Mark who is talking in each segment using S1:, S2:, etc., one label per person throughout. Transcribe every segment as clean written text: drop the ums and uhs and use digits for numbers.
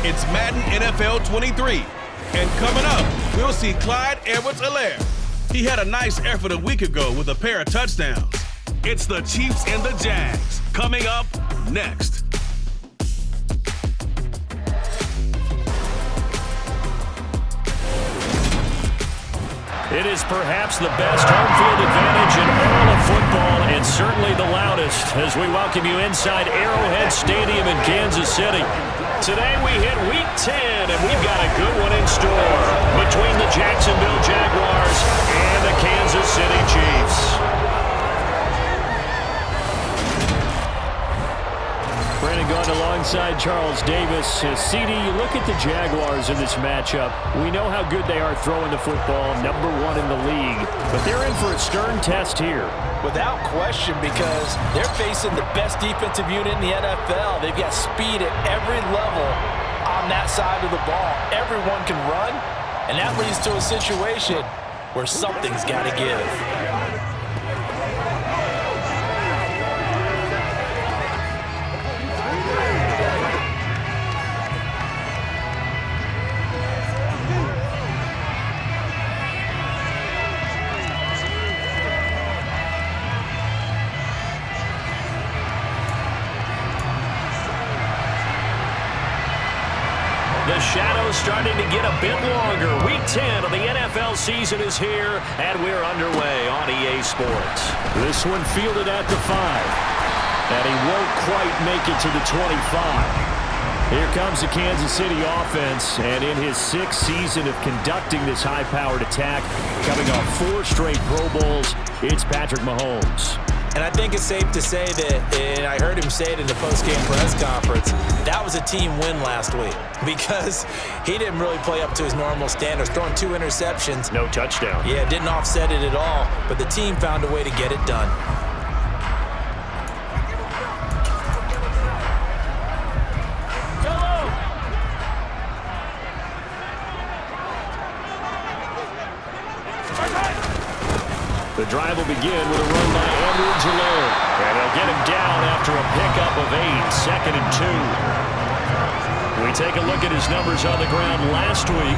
S1: It's Madden NFL 23. And coming up, we'll see Clyde Edwards-Helaire. He had a nice effort a week ago with a pair of touchdowns. It's the Chiefs and the Jags. Coming up next.
S2: It is perhaps the best home field advantage in all of football, and certainly the loudest, as we welcome you inside Arrowhead Stadium in Kansas City. Today we hit Week 10, and we've got a good one in store between the Jacksonville Jaguars and the Kansas City Chiefs. Brandon Gaudin alongside Charles Davis. CD, you look at the Jaguars in this matchup. We know how good they are throwing the football, #1 in the league. But they're in for a stern test here.
S3: Without question, because they're facing the best defensive unit in the NFL. They've got speed at every level on that side of the ball. Everyone can run, and that leads to a situation where something's got to give.
S2: The shadow's starting to get a bit longer. Week 10 of the NFL season is here, and we're underway on EA Sports. This one fielded at the 5, and he won't quite make it to the 25. Here comes the Kansas City offense, and in his 6th season of conducting this high-powered attack, coming off 4 straight Pro Bowls, it's Patrick Mahomes.
S3: And I think it's safe to say that, and I heard him say it in the post-game press conference, that was a team win last week because he didn't really play up to his normal standards, throwing 2 interceptions.
S2: No touchdown.
S3: Yeah, didn't offset it at all, but the team found a way to get it done.
S2: The drive will begin with a run by Edwards-Helaire. And they'll get him down after a pickup of 8, 2nd and 2. We take a look at his numbers on the ground last week.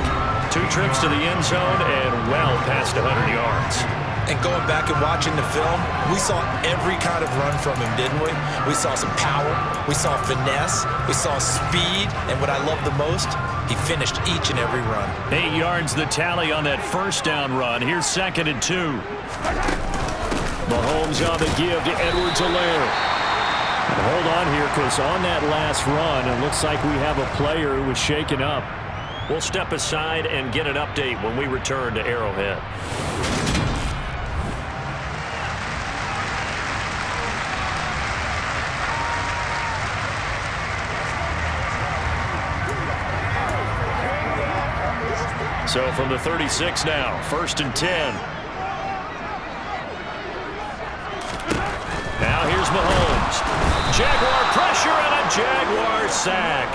S2: 2 trips to the end zone and well past 100 yards.
S3: And going back and watching the film, we saw every kind of run from him, didn't we? We saw some power, we saw finesse, we saw speed, and what I love the most, he finished each and every run.
S2: 8 yards the tally on that first down run. Here's 2nd and 2. Mahomes on the give to Edwards-Helaire. Hold on here, because on that last run, it looks like we have a player who was shaken up. We'll step aside and get an update when we return to Arrowhead. So from the 36 now, 1st and 10. Now here's Mahomes. Jaguar pressure and a Jaguar sack.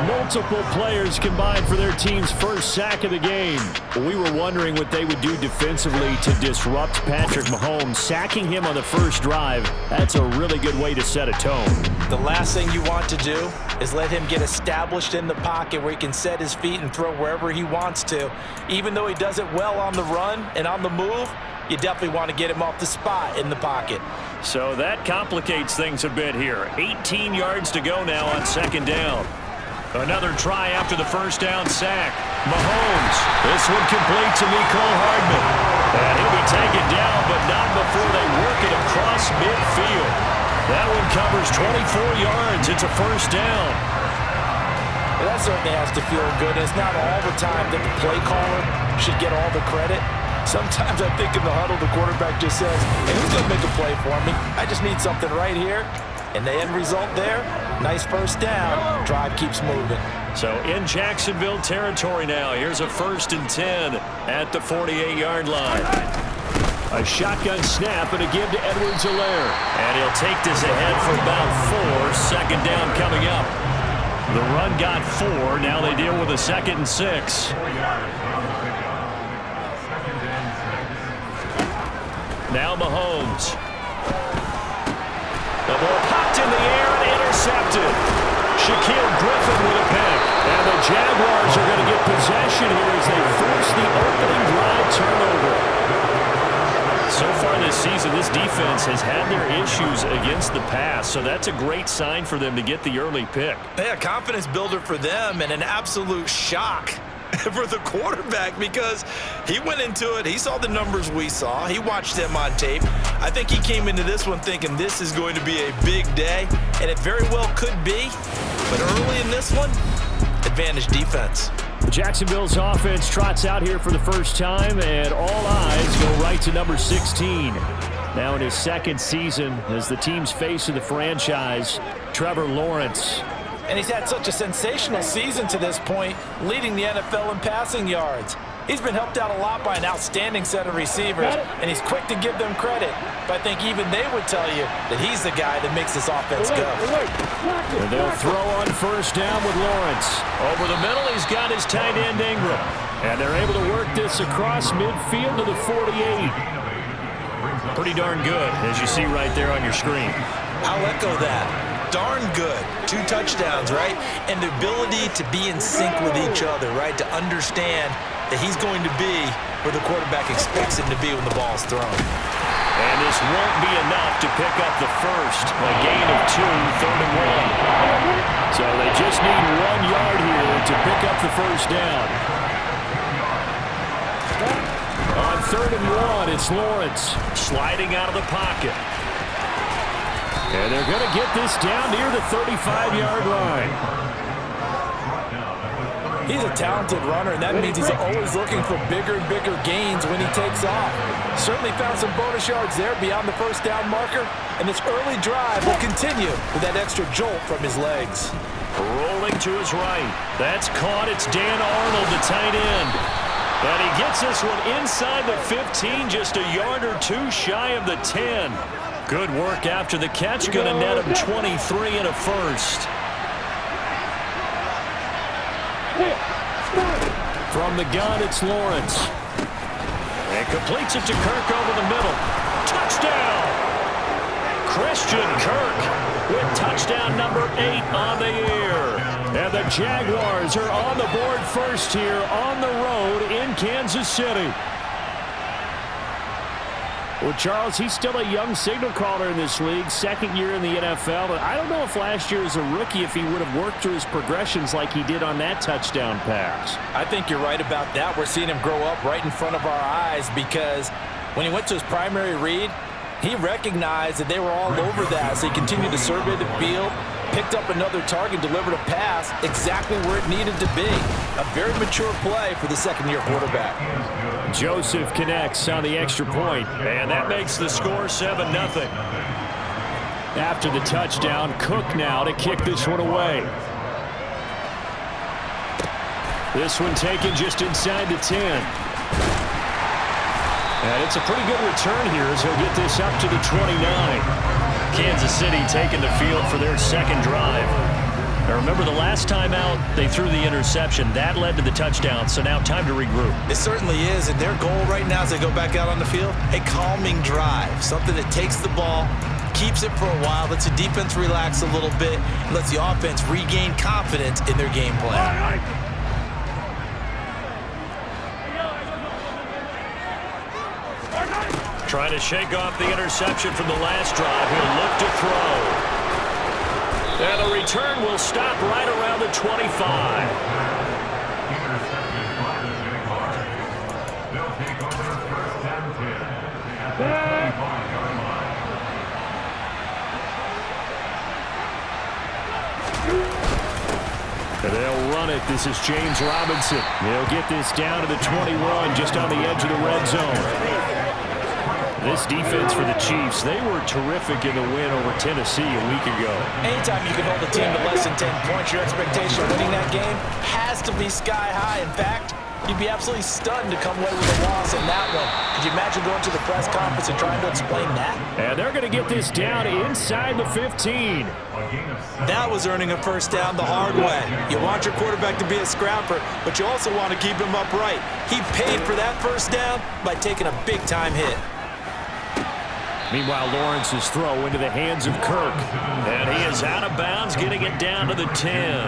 S2: Multiple players combined for their team's first sack of the game. We were wondering what they would do defensively to disrupt Patrick Mahomes. Sacking him on the first drive, that's a really good way to set a tone.
S3: The last thing you want to do is let him get established in the pocket where he can set his feet and throw wherever he wants to. Even though he does it well on the run and on the move, you definitely want to get him off the spot in the pocket.
S2: So that complicates things a bit here. 18 yards to go now on 2nd down. Another try after the first down sack. Mahomes. This one complete to Mecole Hardman. And he'll be taken down, but not before they work it across midfield. That one covers 24 yards. It's a 1st down.
S3: Well, that certainly has to feel good. It's not all the time that the play caller should get all the credit. Sometimes I think in the huddle, the quarterback just says, hey, who's going to make a play for me? I just need something right here. And the end result there, nice 1st down. Drive keeps moving.
S2: So in Jacksonville territory now. Here's a 1st and 10 at the 48-yard line. A shotgun snap and a give to Edwards-Helaire. And he'll take this ahead for about 4. 2nd down coming up. The run got 4. Now they deal with a 2nd and 6. Now Mahomes. The ball popped in the air and intercepted. Shaquille Griffin with a pick. Jaguars are going to get possession here as they force the opening drive turnover. So far this season, this defense has had their issues against the pass, so that's a great sign for them to get the early pick.
S3: Yeah, confidence builder for them and an absolute shock for the quarterback because he went into it. He saw the numbers we saw. He watched them on tape. I think he came into this one thinking this is going to be a big day, and it very well could be. But early in this one, advantage defense.
S2: Jacksonville's offense trots out here for the first time, and all eyes go right to number 16. Now in his second season as the team's face of the franchise, Trevor Lawrence.
S3: And he's had such a sensational season to this point, leading the NFL in passing yards. He's been helped out a lot by an outstanding set of receivers, and he's quick to give them credit. But I think even they would tell you that he's the guy that makes this offense go.
S2: And they'll throw on first down with Lawrence. Over the middle, he's got his tight end Ingram. And they're able to work this across midfield to the 48. Pretty darn good, as you see right there on your screen.
S3: I'll echo that. Darn good. 2 touchdowns, right? And the ability to be in sync with each other, right? To understand that he's going to be where the quarterback expects him to be when the ball's thrown.
S2: And this won't be enough to pick up the first. A gain of 2, 3rd and 1. So they just need 1 yard here to pick up the first down. On 3rd and 1, it's Lawrence sliding out of the pocket. And they're going to get this down near the 35-yard line.
S3: He's a talented runner, and that means he's always looking for bigger and bigger gains when he takes off. Certainly found some bonus yards there beyond the first down marker, and this early drive will continue with that extra jolt from his legs.
S2: Rolling to his right. That's caught. It's Dan Arnold, the tight end. And he gets this one inside the 15, just a yard or 2 shy of the 10. Good work after the catch. Going to net him 23 and a first. From the gun, it's Lawrence. And completes it to Kirk over the middle. Touchdown! Christian Kirk with touchdown number 8 on the year. And the Jaguars are on the board first here on the road in Kansas City. Well, Charles, he's still a young signal caller in this league, 2nd year in the NFL. But I don't know if last year as a rookie, if he would have worked through his progressions like he did on that touchdown pass.
S3: I think you're right about that. We're seeing him grow up right in front of our eyes because when he went to his primary read, he recognized that they were all over that. So he continued to survey the field, picked up another target, delivered a pass exactly where it needed to be. A very mature play for the 2nd-year quarterback.
S2: Joseph connects on the extra point, and that makes the score 7-0. After the touchdown, Cook now to kick this one away. This one taken just inside the 10. And it's a pretty good return here as he'll get this up to the 29. Kansas City taking the field for their 2nd drive. Now remember, the last time out, they threw the interception. That led to the touchdown, so now time to regroup.
S3: It certainly is, and their goal right now as they go back out on the field, a calming drive, something that takes the ball, keeps it for a while, lets the defense relax a little bit, and lets the offense regain confidence in their game plan.
S2: Trying to shake off the interception from the last drive. He'll look to throw. And the return will stop right around the 25. And they'll run it. This is James Robinson. They'll get this down to the 21, just on the edge of the red zone. This defense for the Chiefs, they were terrific in the win over Tennessee a week ago.
S3: Anytime you can hold a team to less than 10 points, your expectation of winning that game has to be sky high. In fact, you'd be absolutely stunned to come away with a loss in that one. Could you imagine going to the press conference and trying to explain that?
S2: And they're going to get this down inside the 15.
S3: That was earning a first down the hard way. You want your quarterback to be a scrapper, but you also want to keep him upright. He paid for that first down by taking a big-time hit.
S2: Meanwhile, Lawrence's throw into the hands of Kirk. And he is out of bounds, getting it down to the 10.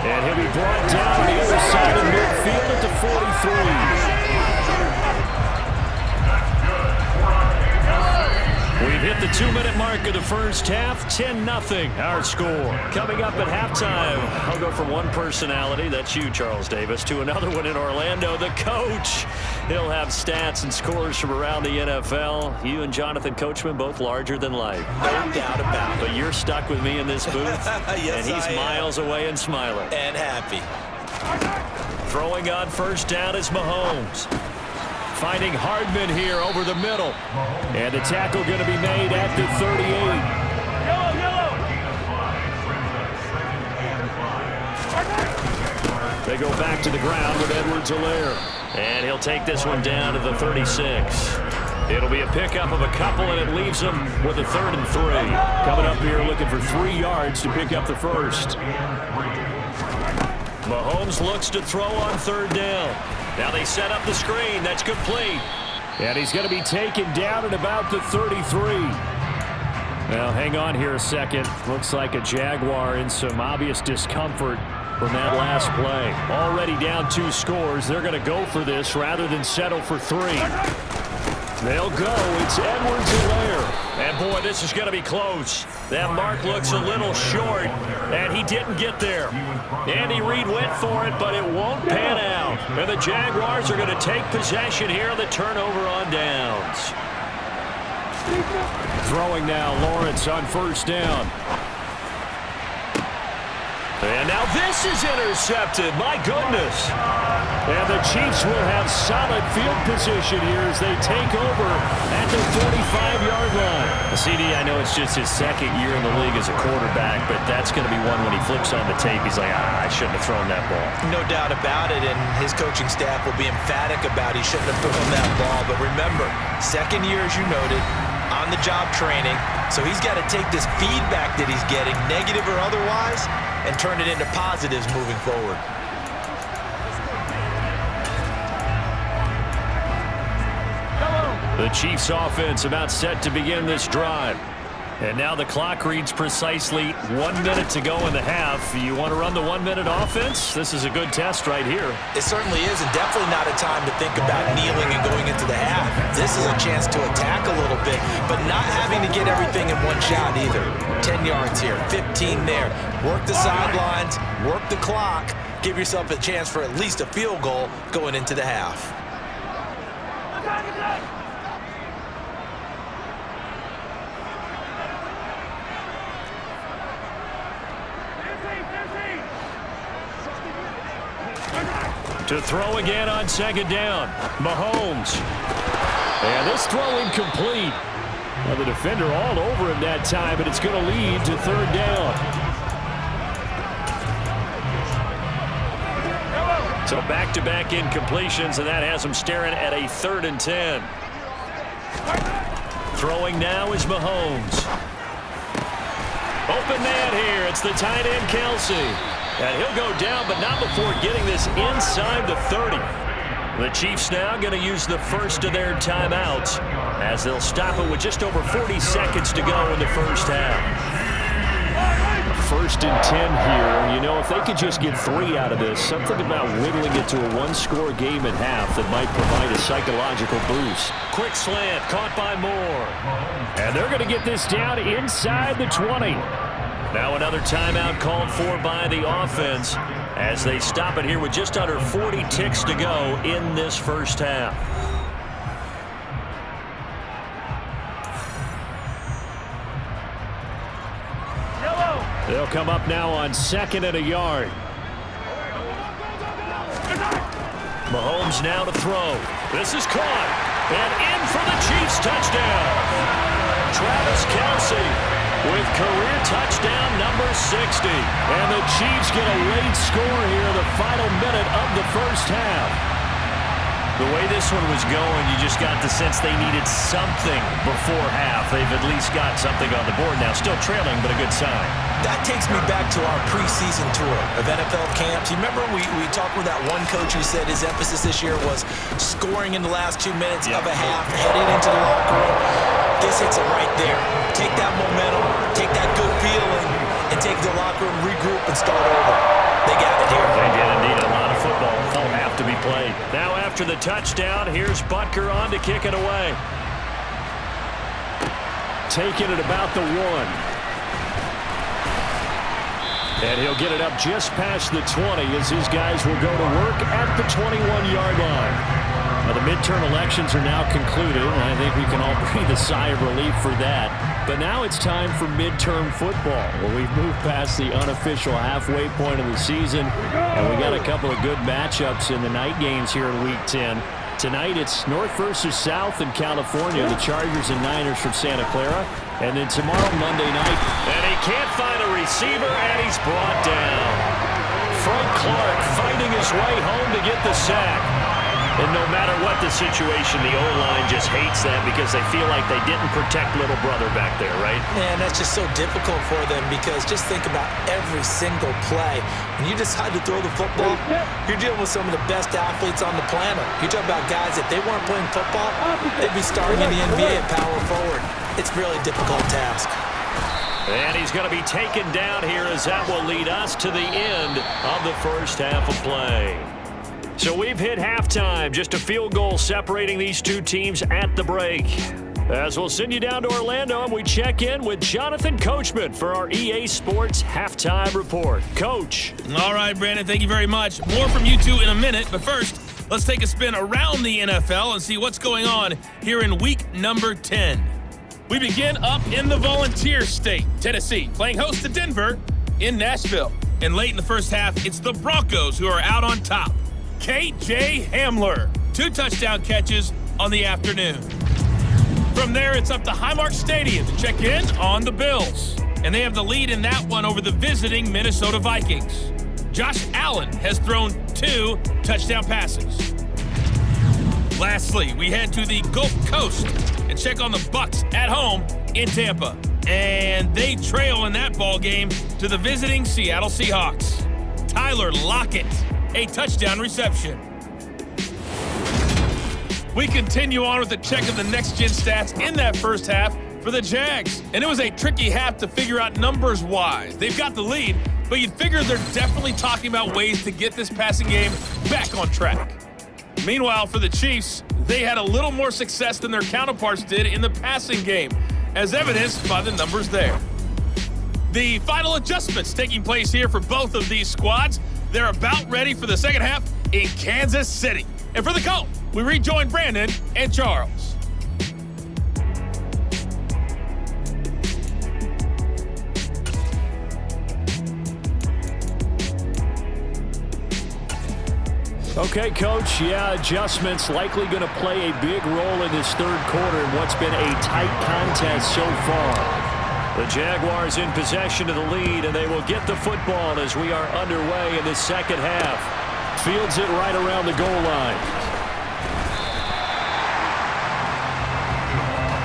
S2: And he'll be brought down on the other side of midfield at the 43. We've hit the 2-minute mark of the first half, 10-0 our score. Coming up at halftime, I'll go from one personality, that's you, Charles Davis, to another one in Orlando, the coach. He'll have stats and scores from around the NFL. You and Jonathan Coachman, both larger than life.
S3: No doubt about it.
S2: But you're stuck with me in this booth,
S3: yes,
S2: and he's miles away and smiling.
S3: And happy.
S2: Throwing on first down is Mahomes. Finding Hardman here over the middle. And the tackle going to be made at the 38. They go back to the ground with Edwards-Helaire. And he'll take this one down to the 36. It'll be a pickup of a couple, and it leaves them with a 3rd and 3. Coming up here looking for 3 yards to pick up the first. Mahomes looks to throw on 3rd down. Now they set up the screen. That's complete. And he's going to be taken down at about the 33. Now, hang on here a second. Looks like a Jaguar in some obvious discomfort from that last play. Already down 2 scores. They're going to go for this rather than settle for 3. They'll go. It's Edwards-Helaire. And, boy, this is going to be close. That mark looks a little short, and he didn't get there. Andy Reid went for it, but it won't pan out. And the Jaguars are going to take possession here on the turnover on downs. Throwing now, Lawrence on first down. And now this is intercepted. My goodness. And the Chiefs will have solid field position here as they take over at the 45-yard line. CD, I know it's just his 2nd year in the league as a quarterback, but that's going to be one when he flips on the tape. He's like, I shouldn't have thrown that ball.
S3: No doubt about it, and his coaching staff will be emphatic about he shouldn't have thrown that ball. But remember, 2nd year, as you noted, on-the-job training. So he's got to take this feedback that he's getting, negative or otherwise, and turn it into positives moving forward.
S2: The Chiefs offense about set to begin this drive. And now the clock reads precisely 1 minute to go in the half. You want to run the 1 minute offense? This is a good test right here.
S3: It certainly is, and definitely not a time to think about kneeling and going into the half. This is a chance to attack a little bit, but not having to get everything in one shot either. 10 yards here, 15 there. Work the sidelines, work the clock, give yourself a chance for at least a field goal going into the half.
S2: To throw again on 2nd down, Mahomes. And this throw incomplete. Well, the defender all over him that time, but it's going to lead to 3rd down. So back-to-back incompletions, and that has him staring at a 3rd and 10. Throwing now is Mahomes. Open man here. It's the tight end, Kelsey. And he'll go down, but not before getting this inside the 30. The Chiefs now going to use the first of their timeouts as they'll stop it with just over 40 seconds to go in the first half. 1st and 10 here. You know, if they could just get 3 out of this, something about whittling it to a 1-score game at half that might provide a psychological boost. Quick slant, caught by Moore. And they're going to get this down inside the 20. Now another timeout called for by the offense as they stop it here with just under 40 ticks to go in this first half. They'll come up now on 2nd and a yard. Mahomes now to throw. This is caught. And in for the Chiefs touchdown. Travis Kelce with career touchdown number 60. And the Chiefs get a late score here in the final minute of the first half. The way this one was going, you just got the sense they needed something before half. They've at least got something on the board now. Still trailing, but a good sign.
S3: That takes me back to our preseason tour of NFL camps. You remember we talked with that one coach who said his emphasis this year was scoring in the last 2 minutes of a half, heading into the locker room. This hits it right there. Take that momentum, take that good feeling, and take the locker room, regroup, and start over. They got it here.
S2: They did indeed. A lot of football will have to be played. Now after the touchdown, here's Butker on to kick it away. Taking it about the 1. And he'll get it up just past the 20 as his guys will go to work at the 21-yard line. Now, the midterm elections are now concluded, and I think we can all breathe a sigh of relief for that. But now it's time for midterm football, where we've moved past the unofficial halfway point of the season, and we got a couple of good matchups in the night games here in Week 10. Tonight, it's North versus South in California, the Chargers and Niners from Santa Clara. And then tomorrow, Monday night. And he can't find a receiver, and he's brought down. Frank Clark fighting his way home to get the sack. And no matter what the situation, the O-line just hates that because they feel like they didn't protect little brother back there, right?
S3: Man, that's just so difficult for them because just think about every single play. When you decide to throw the football, you're dealing with some of the best athletes on the planet. You talk about guys, if they weren't playing football, they'd be starting in the NBA at power forward. It's a really difficult task.
S2: And he's going to be taken down here as that will lead us to the end of the first half of play. So we've hit halftime, just a field goal separating these two teams at the break. As we'll send you down to Orlando and we check in with Jonathan Coachman for our EA Sports Halftime Report. Coach.
S4: All right, Brandon, thank you very much. More from you two in a minute, but first, let's take a spin around the NFL and see what's going on here in week number 10. We begin up in the Volunteer State, Tennessee, playing host to Denver in Nashville. And late in the first half, it's the Broncos who are out on top. K.J. Hamler, 2 touchdown catches on the afternoon. From there, it's up to Highmark Stadium to check in on the Bills. And they have the lead in that one over the visiting Minnesota Vikings. Josh Allen has thrown 2 touchdown passes. Lastly, we head to the Gulf Coast and check on the Bucks at home in Tampa. And they trail in that ball game to the visiting Seattle Seahawks. Tyler Lockett, a touchdown reception. We continue on with the check of the next-gen stats in that first half for the Jags. And it was a tricky half to figure out numbers-wise. They've got the lead, but you'd figure they're definitely talking about ways to get this passing game back on track. Meanwhile, for the Chiefs, they had a little more success than their counterparts did in the passing game, as evidenced by the numbers there. The final adjustments taking place here for both of these squads. They're about ready for the second half in Kansas City. And for the call, we rejoin Brandon and Charles.
S2: Okay, Coach, adjustments likely going to play a big role in this third quarter in what's been a tight contest so far. The Jaguars in possession of the lead, and they will get the football as we are underway in the second half. Fields it right around the goal line.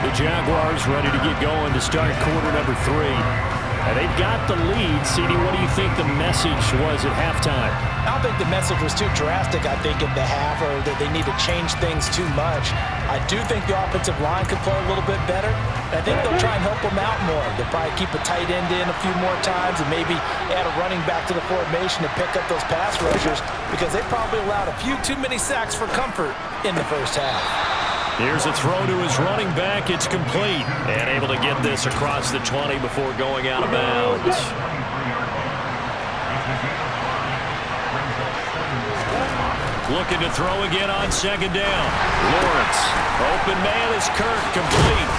S2: The Jaguars ready to get going to start quarter number 3. And they've got the lead. CD, what do you think the message was at halftime?
S3: I don't think the message was too drastic, I think, at the half, or that they need to change things too much. I do think the offensive line could play a little bit better. I think they'll try and help them out more. They'll probably keep a tight end in a few more times and maybe add a running back to the formation to pick up those pass rushers because they probably allowed a few too many sacks for comfort in the first half.
S2: Here's a throw to his running back. It's complete. And able to get this across the 20 before going out of bounds. Looking to throw again on second down. Lawrence. Open man is Kirk, complete.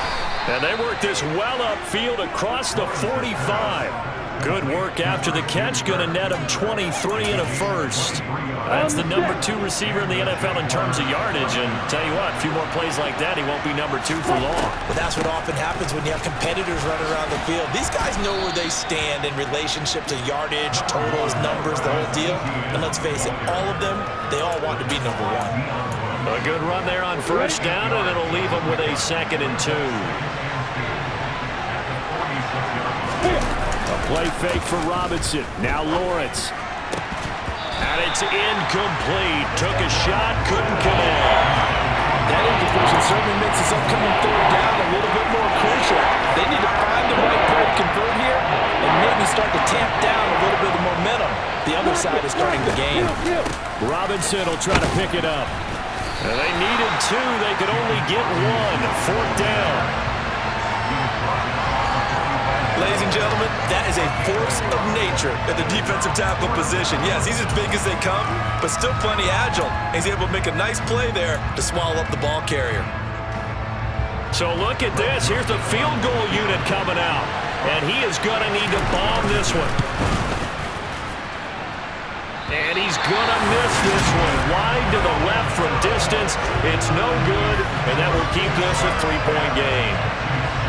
S2: And they work this well upfield across the 45. Good work after the catch. Going to net him 23 and a first. That's the number 2 receiver in the NFL in terms of yardage. And tell you what, a few more plays like that, he won't be number 2 for long.
S3: Well, that's what often happens when you have competitors running around the field. These guys know where they stand in relationship to yardage, totals, numbers, the whole deal. And let's face it, all of them, they all want to be number 1.
S2: A good run there on first down, and it'll leave them with a 2nd and 2. A play fake for Robinson. Now Lawrence. And it's incomplete. Took a shot, couldn't connect.
S3: That incompletion certainly makes this upcoming third down a little bit more crucial. They need to find the right play to convert here and maybe start to tamp down a little bit of momentum. The other side is starting to gain.
S2: Robinson will try to pick it up. And they needed 2. They could only get 1. 4th down.
S3: Ladies and gentlemen, that is a force of nature at the defensive tackle position. Yes, he's as big as they come, but still plenty agile. He's able to make a nice play there to swallow up the ball carrier.
S2: So look at this. Here's the field goal unit coming out. And he is going to need to bomb this one. And he's going to miss this one. Wide to the left from distance. It's no good, and that will keep this a 3-point game.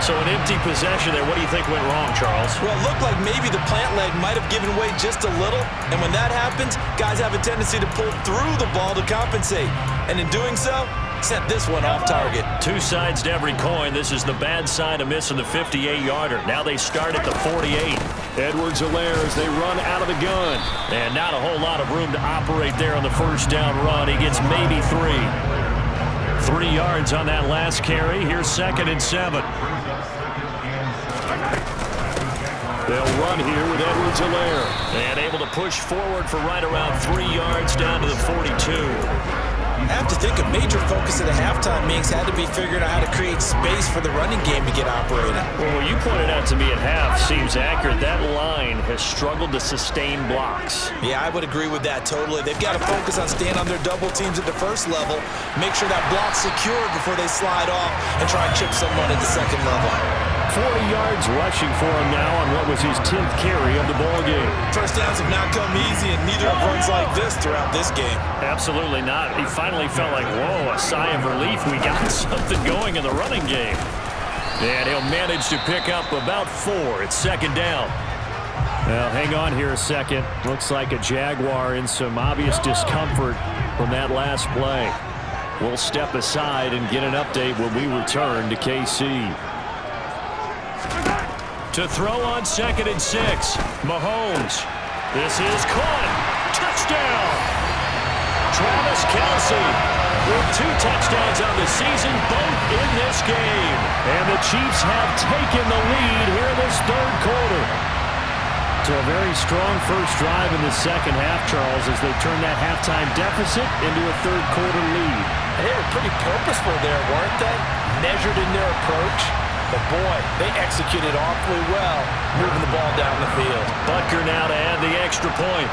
S2: So an empty possession there. What do you think went wrong, Charles?
S3: Well, it looked like maybe the plant leg might have given way just a little, and when that happens, guys have a tendency to pull through the ball to compensate. And in doing so, sent this one off target.
S2: 2 sides to every coin. This is the bad side of missing the 58-yarder. Now they start at the 48. Edwards-Helaire as they run out of the gun. And not a whole lot of room to operate there on the first down run. He gets maybe 3. 3 yards on that last carry. Here's 2nd and 7. They'll run here with Edwards-Helaire. And able to push forward for right around 3 yards down to the 42.
S3: I have to think a major focus at the halftime meetings had to be figuring out how to create space for the running game to get operated.
S2: Well, what you pointed out to me at half seems accurate. That line has struggled to sustain blocks.
S3: Yeah, I would agree with that totally. They've got to focus on staying on their double teams at the first level, make sure that block's secured before they slide off and try and chip someone at the second level.
S2: 40 yards rushing for him now on what was his 10th carry of the ball game.
S3: First downs have not come easy, and neither have runs like this throughout this game.
S2: Absolutely not. He finally felt like, whoa, a sigh of relief. We got something going in the running game. And he'll manage to pick up about 4. It's 2nd down. Well, hang on here a second. Looks like a Jaguar in some obvious discomfort from that last play. We'll step aside and get an update when we return to KC. To throw on 2nd and 6. Mahomes. This is caught. Touchdown. Travis Kelce with 2 touchdowns on the season, both in this game. And the Chiefs have taken the lead here in this 3rd quarter. So a very strong first drive in the second half, Charles, as they turn that halftime deficit into a 3rd quarter lead.
S3: And they were pretty purposeful there, weren't they? Measured in their approach. But boy, they executed awfully well, moving the ball down the field.
S2: Butker now to add the extra point.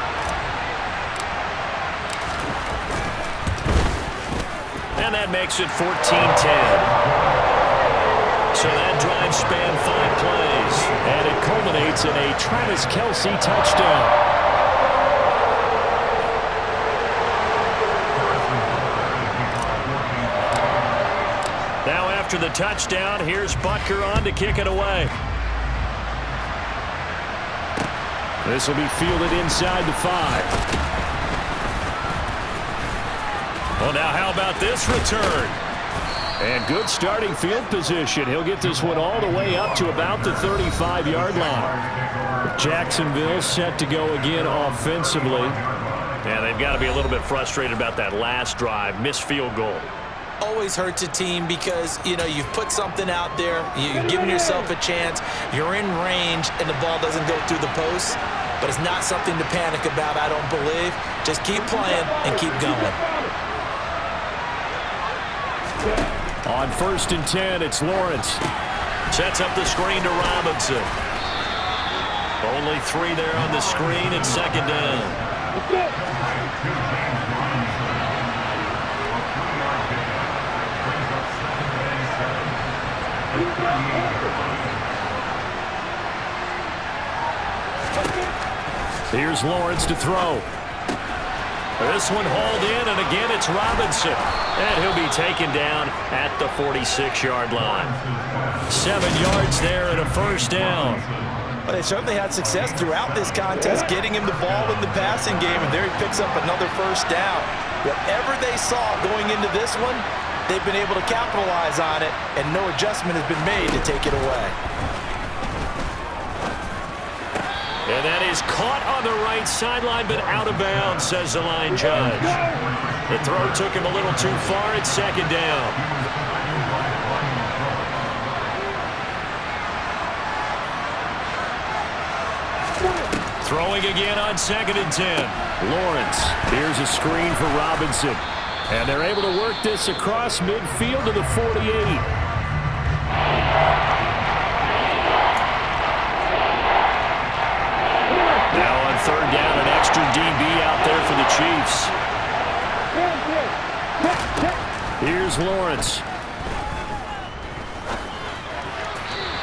S2: And that makes it 14-10. So that drive spanned 5 plays. And it culminates in a Travis Kelce touchdown. Now after the touchdown, here's Butker on to kick it away. This will be fielded inside the 5. Well, now how about this return? And good starting field position. He'll get this one all the way up to about the 35-yard line. Jacksonville set to go again offensively. Yeah, they've got to be a little bit frustrated about that last drive. Missed field goal.
S3: Always hurts a team because, you know, you've put something out there, you've given yourself a chance, you're in range, and the ball doesn't go through the posts. But it's not something to panic about, I don't believe. Just keep playing and keep going.
S2: On 1st and 10, it's Lawrence. Sets up the screen to Robinson. Only 3 there on the screen. It's 2nd down. Here's Lawrence to throw. This one hauled in, and again it's Robinson. And he'll be taken down at the 46-yard line. 7 yards there and a 1st down.
S3: Well, they certainly had success throughout this contest, getting him the ball in the passing game, and there he picks up another 1st down. Whatever they saw going into this one, they've been able to capitalize on it, and no adjustment has been made to take it away.
S2: And that is caught on the right sideline, but out of bounds, says the line judge. The throw took him a little too far. It's 2nd down. Throwing again on 2nd and 10. Lawrence, here's a screen for Robinson. And they're able to work this across midfield to the 48. Now on 3rd down, an extra DB out there for the Chiefs. Here's Lawrence.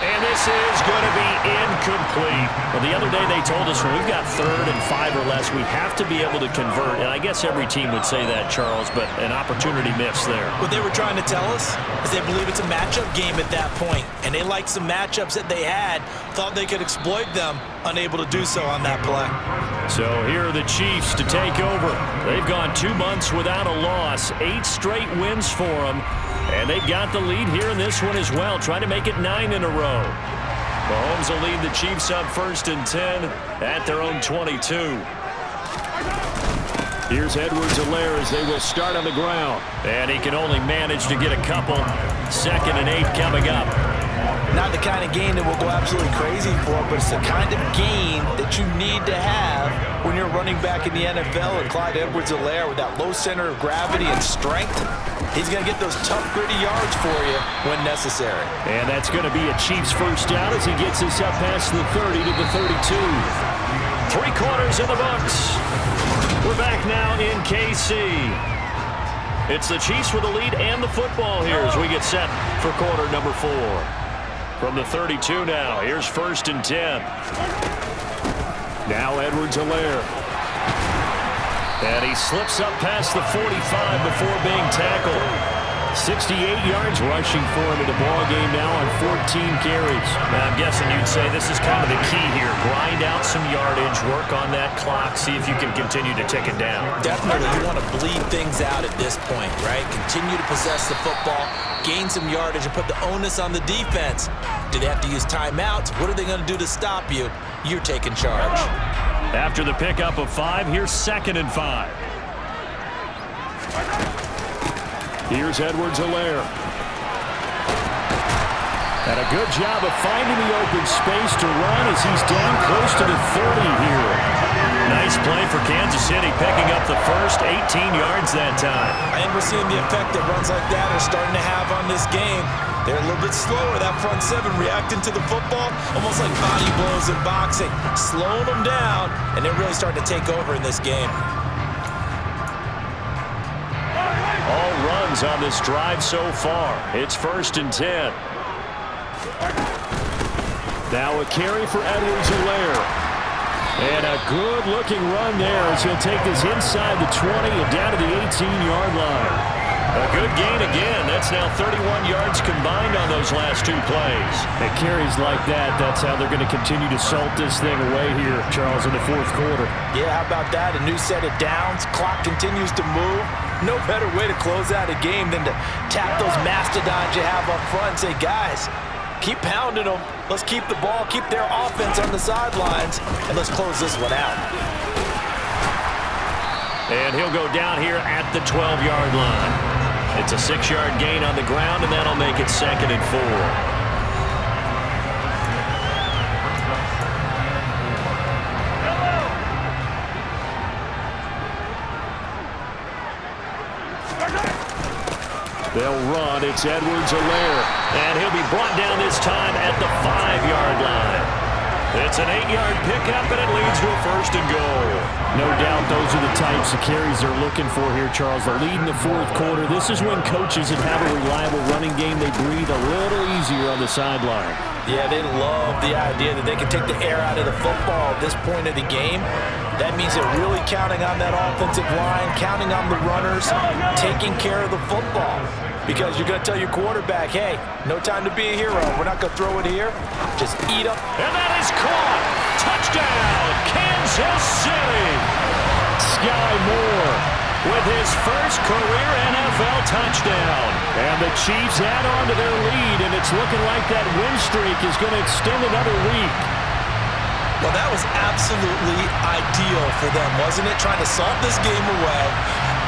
S2: And this is going to be incomplete. Well, the other day they told us when we've got 3rd and 5 or less, we have to be able to convert. And I guess every team would say that, Charles, but an opportunity missed there.
S3: What they were trying to tell us is they believe it's a matchup game at that point, and they liked some matchups that they had, thought they could exploit them, unable to do so on that play.
S2: So here are the Chiefs to take over. They've gone 2 months without a loss, 8 straight wins for them. And they've got the lead here in this one as well, trying to make it 9 in a row. Mahomes will lead the Chiefs up 1st and 10 at their own 22. Here's Edwards-Helaire as they will start on the ground. And he can only manage to get a couple. 2nd and 8 coming up.
S3: Not the kind of gain that will go absolutely crazy for, but it's the kind of gain that you need to have when you're running back in the NFL. And Clyde Edwards-Helaire, with that low center of gravity and strength, he's going to get those tough, gritty yards for you when necessary.
S2: And that's going to be a Chiefs first down as he gets this up past the 30 to the 32. 3 quarters in the books. We're back now in KC. It's the Chiefs with the lead and the football here as we get set for quarter number 4. From the 32 now, here's 1st and 10. Now Edwards-Helaire. And he slips up past the 45 before being tackled. 68 yards rushing for him in the ball game now on 14 carries. Now, I'm guessing you'd say this is kind of the key here. Grind out some yardage, work on that clock, see if you can continue to tick it down.
S3: Definitely, you want to bleed things out at this point, right? Continue to possess the football, gain some yardage, and put the onus on the defense. Do they have to use timeouts? What are they going to do to stop you? You're taking charge.
S2: After the pickup of 5, here's 2nd and 5. Here's Edwards-Helaire. And a good job of finding the open space to run as he's down close to the 30 here. Nice play for Kansas City, picking up the first 18 yards that time.
S3: And we're seeing the effect that runs like that are starting to have on this game. They're a little bit slower, that front 7 reacting to the football, almost like body blows in boxing, slowing them down, and they're really starting to take over in this game.
S2: All runs on this drive so far. It's 1st and 10. Now a carry for Edwards-Helaire. And a good-looking run there as he'll take this inside the 20 and down to the 18-yard line. A good gain again. That's now 31 yards combined on those last 2 plays. And carries like that, that's how they're going to continue to salt this thing away here, Charles, in the 4th quarter.
S3: Yeah, how about that? A new set of downs. Clock continues to move. No better way to close out a game than to tap those mastodons you have up front and say, guys, keep pounding them. Let's keep the ball, keep their offense on the sidelines, and let's close this one out.
S2: And he'll go down here at the 12-yard line. It's a 6-yard gain on the ground, and that'll make it 2nd and 4. They'll run. It's Edwards-Helaire. And he'll be brought down this time at the 5-yard line. It's an 8-yard pickup, and it leads to a 1st and goal. No doubt those are the types of carries they're looking for here, Charles. The lead in the 4th quarter. This is when coaches that have a reliable running game, they breathe a little easier on the sideline.
S3: Yeah, they love the idea that they can take the air out of the football at this point of the game. That means they're really counting on that offensive line, counting on the runners, taking care of the football. Because you're going to tell your quarterback, hey, no time to be a hero. We're not going to throw it here. Just eat up.
S2: And that is caught. Touchdown, Kansas City. Sky Moore with his first career NFL touchdown. And the Chiefs add on to their lead, and it's looking like that win streak is going to extend another week.
S3: Well, that was absolutely ideal for them, wasn't it? Trying to salt this game away.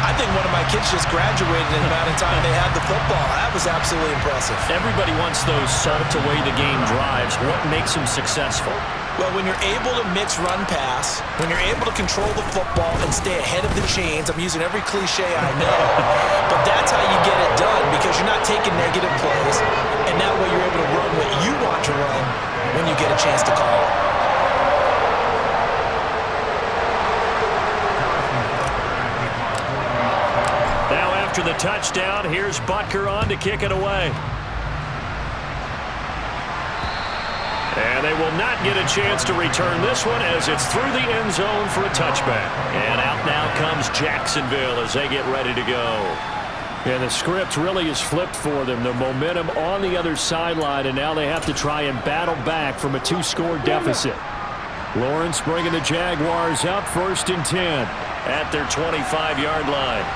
S3: I think one of my kids just graduated in the amount of time they had the football. That was absolutely impressive.
S2: Everybody wants those salt-away-the-game drives. What makes them successful?
S3: Well, when you're able to mix run-pass, when you're able to control the football and stay ahead of the chains, I'm using every cliche I know, but that's how you get it done because you're not taking negative plays, and that way you're able to run what you want to run when you get a chance to call it.
S2: Now after the touchdown, here's Butker on to kick it away. And they will not get a chance to return this one as it's through the end zone for a touchback. And out now comes Jacksonville as they get ready to go. And the script really is flipped for them. The momentum on the other sideline, and now they have to try and battle back from a 2-score deficit. Lawrence bringing the Jaguars up 1st and 10 at their 25-yard line.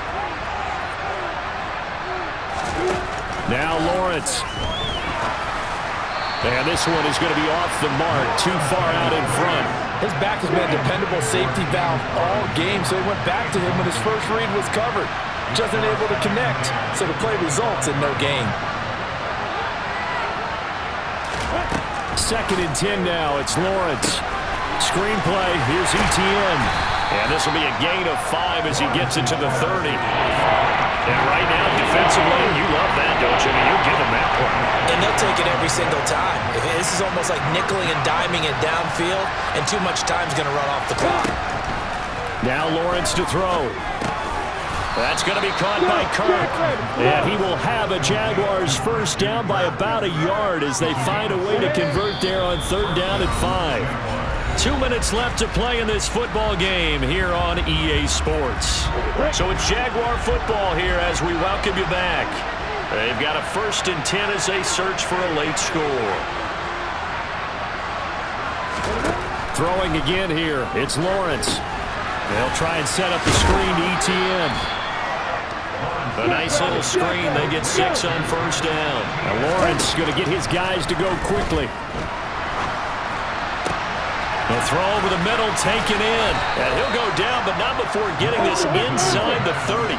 S2: Now Lawrence. And this one is going to be off the mark, too far out in front.
S3: His back has been a dependable safety valve all game, so he went back to him when his first read was covered. Just unable to connect, so the play results in no gain.
S2: 2nd and 10 now. It's Lawrence. Screenplay. Here's Etienne. And this will be a gain of 5 as he gets it to the 30. And right now, defensively, you love that, don't you? I mean, you'll give them that play.
S3: And they'll take it every single time. This is almost like nickeling and diming it downfield, and too much time's going to run off the clock.
S2: Now Lawrence to throw. That's going to be caught by Kirk. And he will have a Jaguars first down by about a yard as they find a way to convert there on 3rd down and 5. 2 minutes left to play in this football game here on EA Sports. So it's Jaguar football here as we welcome you back. They've got a 1st and 10 as they search for a late score. Throwing again here. It's Lawrence. They'll try and set up the screen to Etienne. A nice little screen. They get 6 on 1st down. Now Lawrence going to get his guys to go quickly. The throw over the middle, taken in. And he'll go down, but not before getting this inside the 30.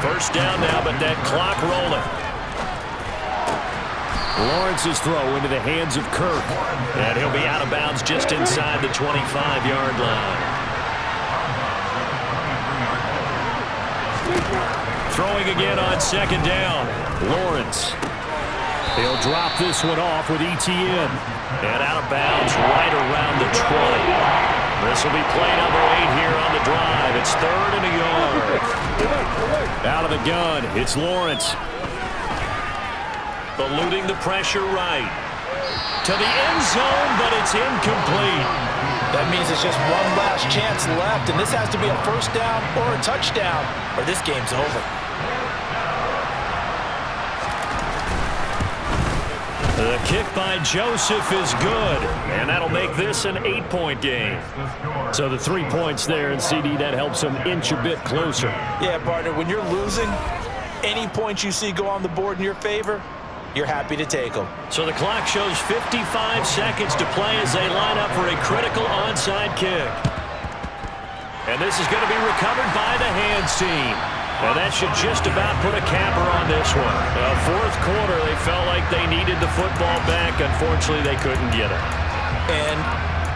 S2: 1st down now, but that clock rolling. Lawrence's throw into the hands of Kirk. And he'll be out of bounds just inside the 25-yard line. Throwing again on 2nd down. Lawrence. He'll drop this one off with Etienne. And out of bounds right around the 20. This will be play number 8 here on the drive. It's 3rd and a yard. Out of the gun, it's Lawrence. Eluding the pressure right. To the end zone, but it's incomplete.
S3: That means it's just one last chance left, and this has to be a 1st down or a touchdown, or this game's over.
S2: The kick by Joseph is good, and that'll make this an 8-point game. So the 3 points there, and CD, that helps them inch a bit closer.
S3: Yeah, partner, when you're losing, any points you see go on the board in your favor, you're happy to take them.
S2: So the clock shows 55 seconds to play as they line up for a critical onside kick. And this is going to be recovered by the hands team. And that should just about put a capper on this one. 4th quarter, they felt like they needed the football back. Unfortunately, they couldn't get it.
S3: And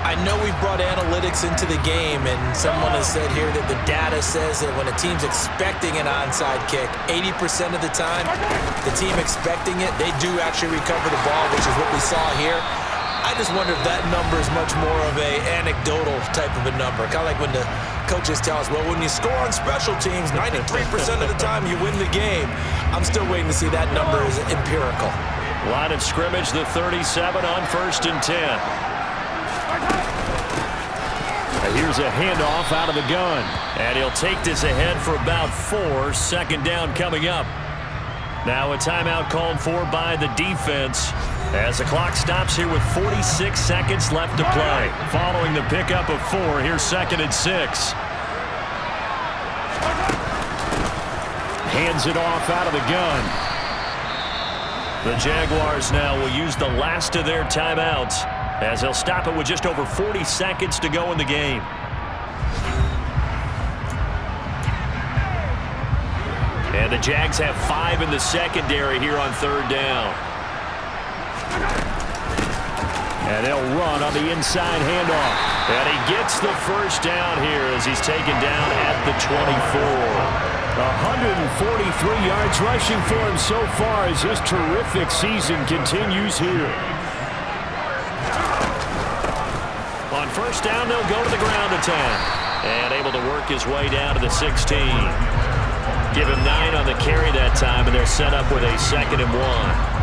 S3: I know we've brought analytics into the game, and someone has said here that the data says that when a team's expecting an onside kick, 80% of the time, the team expecting it, they do actually recover the ball, which is what we saw here. I just wonder if that number is much more of a anecdotal type of a number. Kind of like when the coaches tell us, well, when you score on special teams, 93% of the time you win the game. I'm still waiting to see that number is empirical.
S2: Line of scrimmage, the 37 on 1st and 10. Here's a handoff out of the gun. And he'll take this ahead for about 4. 2nd down coming up. Now a timeout called for by the defense as the clock stops here with 46 seconds left to play. Following the pickup of 4, here's 2nd and 6. Hands it off out of the gun. The Jaguars now will use the last of their timeouts as they'll stop it with just over 40 seconds to go in the game. And the Jags have 5 in the secondary here on 3rd down. And they'll run on the inside handoff. And he gets the first down here as he's taken down at the 24. 143 yards rushing for him so far as his terrific season continues here. On 1st down, they'll go to the ground attack. And able to work his way down to the 16. Give him 9 on the carry that time, and they're set up with a 2nd and 1.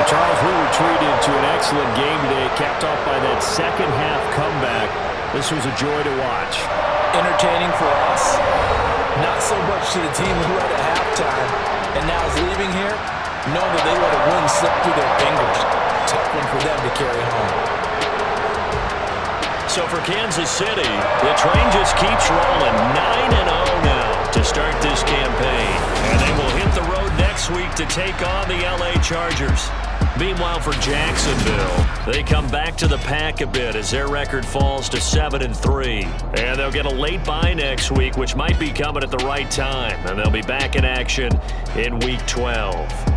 S2: Charles, we retreated to an excellent game today, capped off by that second-half comeback. This was a joy to watch.
S3: Entertaining for us. Not so much to the team who had at halftime and now is leaving here, knowing that they let a win slip through their fingers. Tough one for them to carry home.
S2: So for Kansas City, the train just keeps rolling. 9-0 now to start this campaign. And they will hit the road next week to take on the LA Chargers. Meanwhile, for Jacksonville, they come back to the pack a bit as their record falls to 7-3. And they'll get a late bye next week, which might be coming at the right time. And they'll be back in action in Week 12.